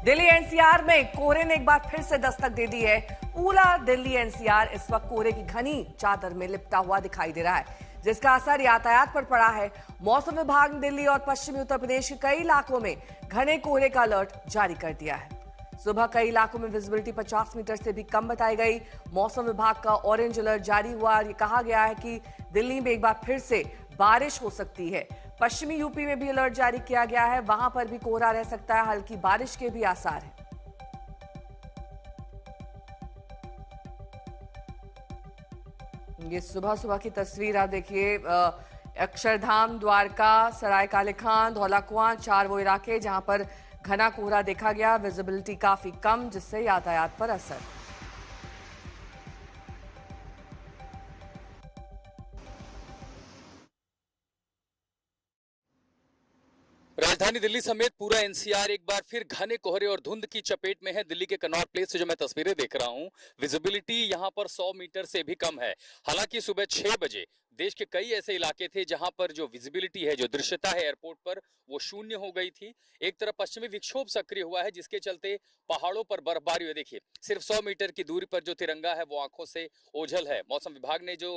Delhi NCR में कोहरे ने एक बार फिर से दस्तक दे दी है। पूरा दिल्ली एनसीआर इस वक्त कोहरे की घनी चादर में लिपटा हुआ दिखाई दे रहा है, जिसका असर यातायात पर पड़ा है। मौसम विभाग ने दिल्ली और पश्चिमी उत्तर प्रदेश के कई इलाकों में घने कोहरे का अलर्ट जारी कर दिया है। सुबह कई इलाकों में विजिबिलिटी 50 मीटर से भी कम बताई गई। मौसम विभाग का ऑरेंज अलर्ट जारी हुआ और ये कहा गया है कि दिल्ली में एक बार फिर से बारिश हो सकती है। पश्चिमी यूपी में भी अलर्ट जारी किया गया है, वहां पर भी कोहरा रह सकता है, हल्की बारिश के भी आसार हैं। ये सुबह सुबह की तस्वीर आप देखिए, अक्षरधाम, द्वारका, सराय काले खान, धौला कुआं, 4 वो इलाके जहां पर घना कोहरा देखा गया। विजिबिलिटी काफी कम, जिससे यातायात पर असर। राजधानी दिल्ली समेत पूरा एनसीआर एक बार फिर घने कोहरे और धुंध की चपेट में है। दिल्ली के कनॉट प्लेस से जो मैं तस्वीरें देख रहा हूं, विजिबिलिटी यहां पर 100 मीटर से भी कम है। हालांकि सुबह 6 बजे देश के कई ऐसे इलाके थे जहां पर जो विजिबिलिटी है, जो दृश्यता है एयरपोर्ट पर, वो शून्य हो गई थी। एक तरफ पश्चिमी विक्षोभ सक्रिय हुआ है, जिसके चलते पहाड़ों पर बर्फबारी हुई। देखिए, सिर्फ 100 मीटर की दूरी पर जो तिरंगा है वो आंखों से ओझल है। मौसम विभाग ने जो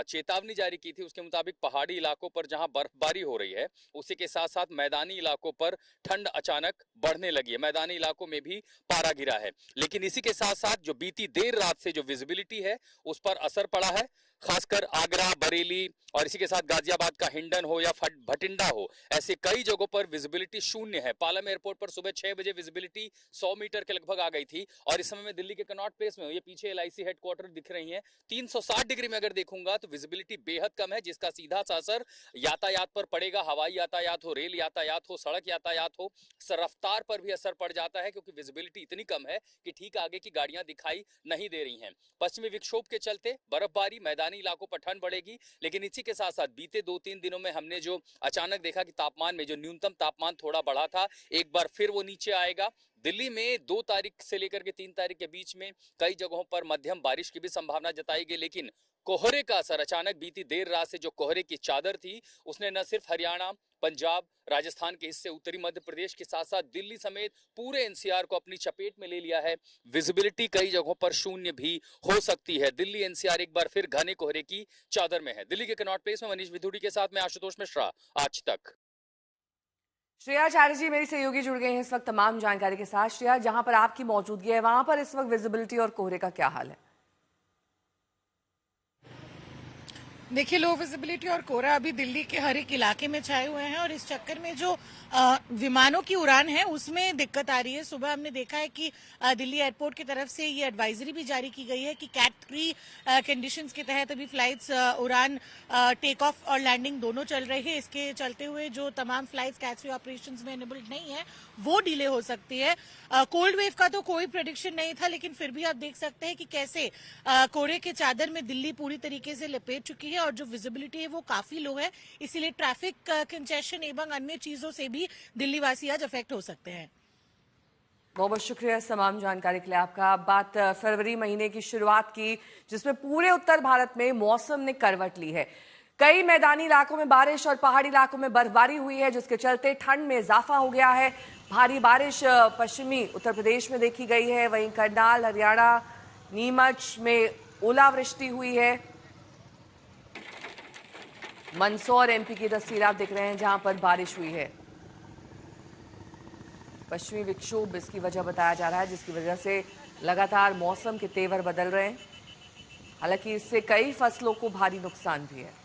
चेतावनी जारी की थी, उसके मुताबिक पहाड़ी इलाकों पर जहां बर्फबारी हो रही है, उसी के साथ साथ मैदानी इलाकों पर ठंड अचानक बढ़ने लगी है। मैदानी इलाकों में भी पारा गिरा है। लेकिन इसी के साथ साथ जो बीती देर रात से जो विजिबिलिटी है, उस पर असर पड़ा है। खासकर आगरा, बरेली और इसी के साथ गाजियाबाद का हिंडन हो या भटिंडा हो, ऐसे कई जगहों पर विजिबिलिटी शून्य है। पालम एयरपोर्ट पर सुबह 6 बजे विजिबिलिटी 100 मीटर के लगभग आ गई थी और इस समय मैं दिल्ली के कनॉट प्लेस में हूं। ये पीछे एलआईसी हेडक्वार्टर दिख रही है। 360 डिग्री में अगर देखूंगा तो विजिबिलिटी बेहद कम है, जिसका सीधा सा असर यातायात पर पड़ेगा। हवाई यातायात हो, रेल यातायात हो, सड़क यातायात हो, रफ्तार पर भी असर पड़ जाता है, क्योंकि विजिबिलिटी इतनी कम है कि ठीक आगे की गाड़ियां दिखाई नहीं दे रही हैं। पश्चिमी विक्षोभ के चलते बर्फबारी, मैदानी इलाकों पर ठंड बढ़ेगी। लेकिन इसी के साथ साथ बीते 2-3 दिनों में हमने जो अचानक देखा कि तापमान में जो न्यूनतम तापमान थोड़ा बढ़ा था, एक बार फिर वो नीचे आएगा। दिल्ली में 2 तारीख से लेकर के 3 तारीख के बीच में कई जगहों पर मध्यम बारिश की भी संभावना जताई गई। लेकिन कोहरे का असर, अचानक बीती देर रात से जो कोहरे की चादर थी, उसने न सिर्फ हरियाणा, पंजाब, राजस्थान के हिस्से, उत्तरी मध्य प्रदेश के साथ साथ दिल्ली समेत पूरे एनसीआर को अपनी चपेट में ले लिया है। विजिबिलिटी कई जगहों पर शून्य भी हो सकती है। दिल्ली एनसीआर एक बार फिर घने कोहरे की चादर में है। दिल्ली के कनॉट प्लेस में मनीष विधुड़ी के साथ मैं आशुतोष मिश्रा, आज तक। श्रेया आचार्य जी मेरी सहयोगी जुड़ गई हैं इस वक्त तमाम जानकारी के साथ। श्रेया, जहां पर आपकी मौजूदगी है, वहां पर इस वक्त विजिबिलिटी और कोहरे का क्या हाल है? देखिए, लो विजिबिलिटी और कोहरा अभी दिल्ली के हर एक इलाके में छाए हुए हैं और इस चक्कर में जो विमानों की उड़ान है उसमें दिक्कत आ रही है। सुबह हमने देखा है कि दिल्ली एयरपोर्ट की तरफ से ये एडवाइजरी भी जारी की गई है कि कैट 3 कंडीशंस के तहत अभी फ्लाइट्स उड़ान, टेक ऑफ और लैंडिंग दोनों चल रही है। इसके चलते हुए जो तमाम फ्लाइट्स कैट 3 ऑपरेशंस में एनेबल्ड नहीं है, वो डिले हो सकती है। कोल्ड वेव का तो कोई प्रेडिक्शन नहीं था, लेकिन फिर भी आप देख सकते हैं कि कैसे कोहरे के चादर में दिल्ली पूरी तरीके से लपेट चुकी है और जो विजिबिलिटी है वो काफी लो है। इसीलिए ट्रैफिक कंजेशन एवं अन्य चीजों से भी दिल्ली वासी आज अफेक्ट हो सकते हैं। बहुत बहुत शुक्रिया इस तमाम जानकारी के लिए आपका। बात फरवरी महीने की शुरुआत की, जिसमें पूरे उत्तर भारत में मौसम ने करवट ली है। कई मैदानी इलाकों में बारिश और पहाड़ी इलाकों में बर्फबारी हुई है, जिसके चलते ठंड में इजाफा हो गया है। भारी बारिश पश्चिमी उत्तर प्रदेश में देखी गई है, वहीं करनाल, हरियाणा, नीमच में ओलावृष्टि हुई है। मंदसौर एमपी की तस्वीर आप देख रहे हैं, जहां पर बारिश हुई है। पश्चिमी विक्षोभ इसकी वजह बताया जा रहा है, जिसकी वजह से लगातार मौसम के तेवर बदल रहे हैं। हालांकि इससे कई फसलों को भारी नुकसान भी है।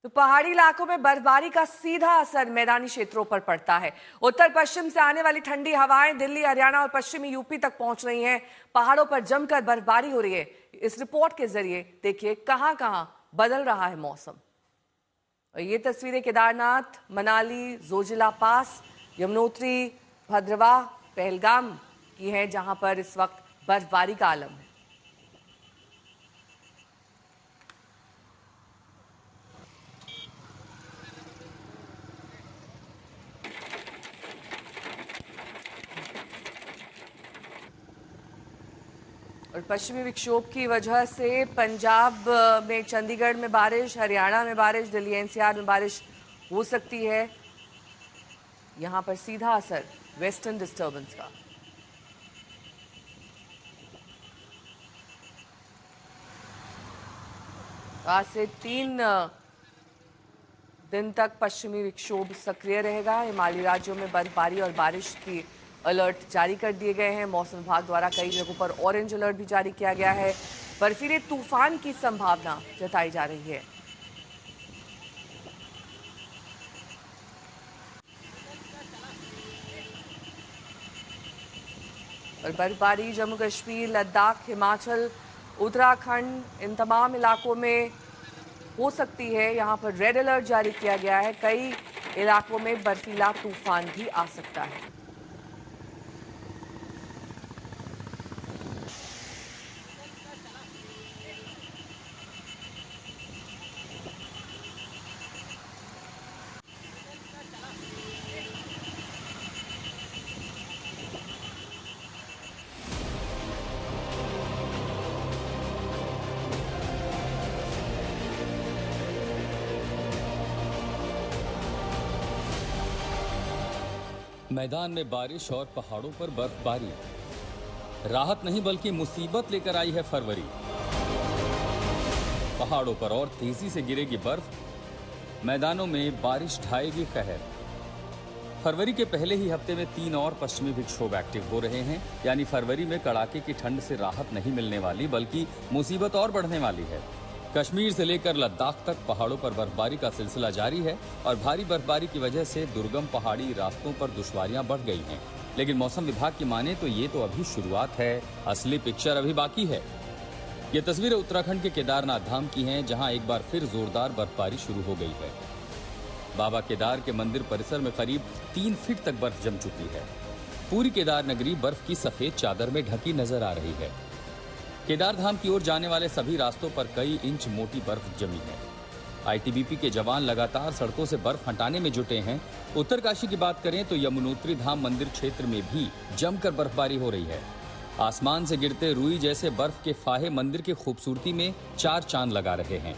तो पहाड़ी इलाकों में बर्फबारी का सीधा असर मैदानी क्षेत्रों पर पड़ता है। उत्तर पश्चिम से आने वाली ठंडी हवाएं दिल्ली, हरियाणा और पश्चिमी यूपी तक पहुंच रही हैं। पहाड़ों पर जमकर बर्फबारी हो रही है। इस रिपोर्ट के जरिए देखिए कहां कहां बदल रहा है मौसम। और ये तस्वीरें केदारनाथ, मनाली, जोजिला पास, यमुनोत्री, भद्रवाह, पहलगाम की हैं, जहां पर इस वक्त बर्फबारी का आलम है। और पश्चिमी विक्षोभ की वजह से पंजाब में चंडीगढ़ में बारिश, हरियाणा में बारिश, दिल्ली एनसीआर में बारिश हो सकती है। यहां पर सीधा असर वेस्टर्न डिस्टर्बेंस का। आज से 3 दिन तक पश्चिमी विक्षोभ सक्रिय रहेगा। हिमालयी राज्यों में बर्फबारी और बारिश की अलर्ट जारी कर दिए गए हैं। मौसम विभाग द्वारा कई जगहों पर ऑरेंज अलर्ट भी जारी किया गया है। बर्फीले तूफान की संभावना जताई जा रही है। और बर्फबारी जम्मू कश्मीर, लद्दाख, हिमाचल, उत्तराखंड इन तमाम इलाकों में हो सकती है। यहां पर रेड अलर्ट जारी किया गया है। कई इलाकों में बर्फीला तूफान भी आ सकता है। मैदान में बारिश और पहाड़ों पर बर्फबारी, राहत नहीं बल्कि मुसीबत लेकर आई है फरवरी। पहाड़ों पर और तेजी से गिरेगी बर्फ, मैदानों में बारिश ढाएगी कहर। फरवरी के पहले ही हफ्ते में 3 और पश्चिमी विक्षोभ एक्टिव हो रहे हैं, यानी फरवरी में कड़ाके की ठंड से राहत नहीं मिलने वाली बल्कि मुसीबत और बढ़ने वाली है। कश्मीर से लेकर लद्दाख तक पहाड़ों पर बर्फबारी का सिलसिला जारी है और भारी बर्फबारी की वजह से दुर्गम पहाड़ी रास्तों पर दुश्वारियां बढ़ गई हैं। लेकिन मौसम विभाग की माने तो ये तो अभी शुरुआत है, असली पिक्चर अभी बाकी है। ये तस्वीरें उत्तराखंड के केदारनाथ धाम की हैं, जहां एक बार फिर जोरदार बर्फबारी शुरू हो गई है। बाबा केदार के मंदिर परिसर में करीब 3 फीट तक बर्फ जम चुकी है। पूरी केदार नगरी बर्फ की सफेद चादर में ढकी नजर आ रही है। केदार धाम की ओर जाने वाले सभी रास्तों पर कई इंच मोटी बर्फ जमी है। आईटीबीपी के जवान लगातार सड़कों से बर्फ हटाने में जुटे हैं। उत्तरकाशी की बात करें तो यमुनोत्री धाम मंदिर क्षेत्र में भी जमकर बर्फबारी हो रही है। आसमान से गिरते रुई जैसे बर्फ के फाहे मंदिर की खूबसूरती में 4 चांद लगा रहे हैं।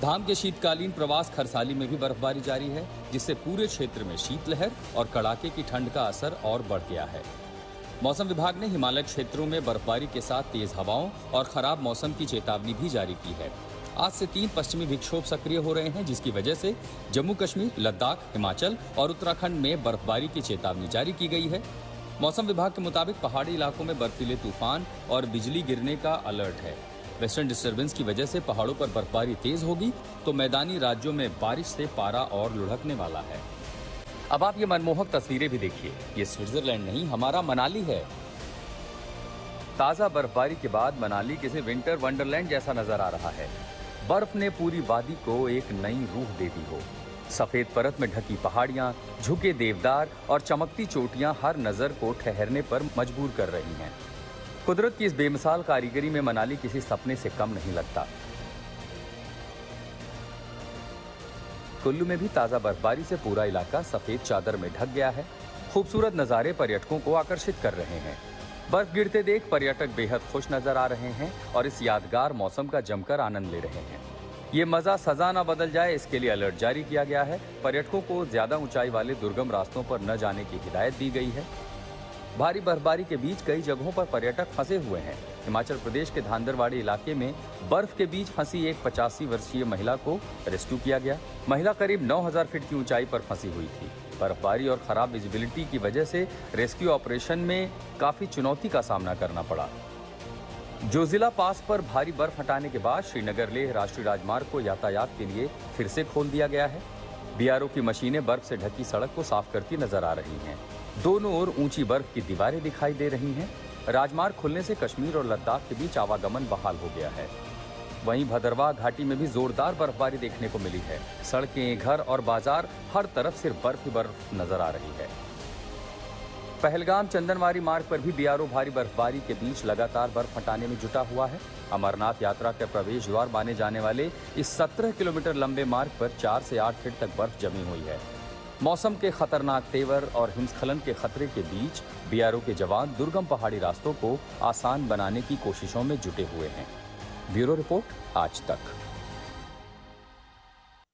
धाम के शीतकालीन प्रवास खरसाली में भी बर्फबारी जारी है, जिससे पूरे क्षेत्र में शीतलहर और कड़ाके की ठंड का असर और बढ़ गया है। मौसम विभाग ने हिमालय क्षेत्रों में बर्फबारी के साथ तेज हवाओं और खराब मौसम की चेतावनी भी जारी की है। आज से 3 पश्चिमी विक्षोभ सक्रिय हो रहे हैं, जिसकी वजह से जम्मू कश्मीर, लद्दाख, हिमाचल और उत्तराखंड में बर्फबारी की चेतावनी जारी की गई है। मौसम विभाग के मुताबिक पहाड़ी इलाकों में बर्फीले तूफान और बिजली गिरने का अलर्ट है। वेस्टर्न डिस्टर्बेंस की वजह से पहाड़ों पर बर्फबारी तेज होगी तो मैदानी राज्यों में बारिश से पारा और लुढ़कने वाला है। अब आप ये मनमोहक तस्वीरें भी देखिए, ये स्विट्जरलैंड नहीं, हमारा मनाली है। ताजा बर्फबारी के बाद मनाली किसी विंटर वंडरलैंड जैसा नजर आ रहा है। बर्फ ने पूरी वादी को एक नई रूह दे दी हो। सफेद परत में ढकी पहाड़ियां, झुके देवदार और चमकती चोटियां हर नजर को ठहरने पर मजबूर कर रही हैं। कुदरत की इस बेमिसाल कारीगरी में मनाली किसी सपने से कम नहीं लगता। कुल्लू में भी ताजा बर्फबारी से पूरा इलाका सफेद चादर में ढक गया है। खूबसूरत नजारे पर्यटकों को आकर्षित कर रहे हैं। बर्फ गिरते देख पर्यटक बेहद खुश नजर आ रहे हैं और इस यादगार मौसम का जमकर आनंद ले रहे हैं। ये मजा सजा न बदल जाए, इसके लिए अलर्ट जारी किया गया है। पर्यटकों को ज्यादा ऊंचाई वाले दुर्गम रास्तों पर न जाने की हिदायत दी गई है। भारी बर्फबारी के बीच कई जगहों पर पर्यटक फंसे हुए हैं। हिमाचल प्रदेश के धांधरवाड़ी इलाके में बर्फ के बीच फंसी एक 85 वर्षीय महिला को रेस्क्यू किया गया। महिला करीब 9000 फीट की ऊंचाई पर फंसी हुई थी। बर्फबारी और खराब विजिबिलिटी की वजह से रेस्क्यू ऑपरेशन में काफी चुनौती का सामना करना पड़ा। जोजिला पास पर भारी बर्फ हटाने के बाद श्रीनगर लेह राष्ट्रीय राजमार्ग को यातायात के लिए फिर से खोल दिया गया है। बीआरओ की मशीनें बर्फ से ढकी सड़क को साफ करती नजर आ रही हैं। दोनों ओर ऊंची बर्फ की दीवारें दिखाई दे रही हैं। राजमार्ग खुलने से कश्मीर और लद्दाख के बीच आवागमन बहाल हो गया है। वहीं भदरवाह घाटी में भी जोरदार बर्फबारी देखने को मिली है। सड़कें, घर और बाजार हर तरफ सिर्फ बर्फ ही बर्फ नजर आ रही है। पहलगाम चंदनवारी मार्ग पर भी बीआरओ भारी बर्फबारी के बीच लगातार बर्फ हटाने में जुटा हुआ है। अमरनाथ यात्रा के प्रवेश द्वार माने जाने वाले इस 17 किलोमीटर लंबे मार्ग पर 4 से 8 फीट तक बर्फ जमी हुई है। मौसम के खतरनाक तेवर और हिमस्खलन के खतरे के बीच बीआरओ के जवान दुर्गम पहाड़ी रास्तों को आसान बनाने की कोशिशों में जुटे हुए हैं। ब्यूरो रिपोर्ट, आज तक।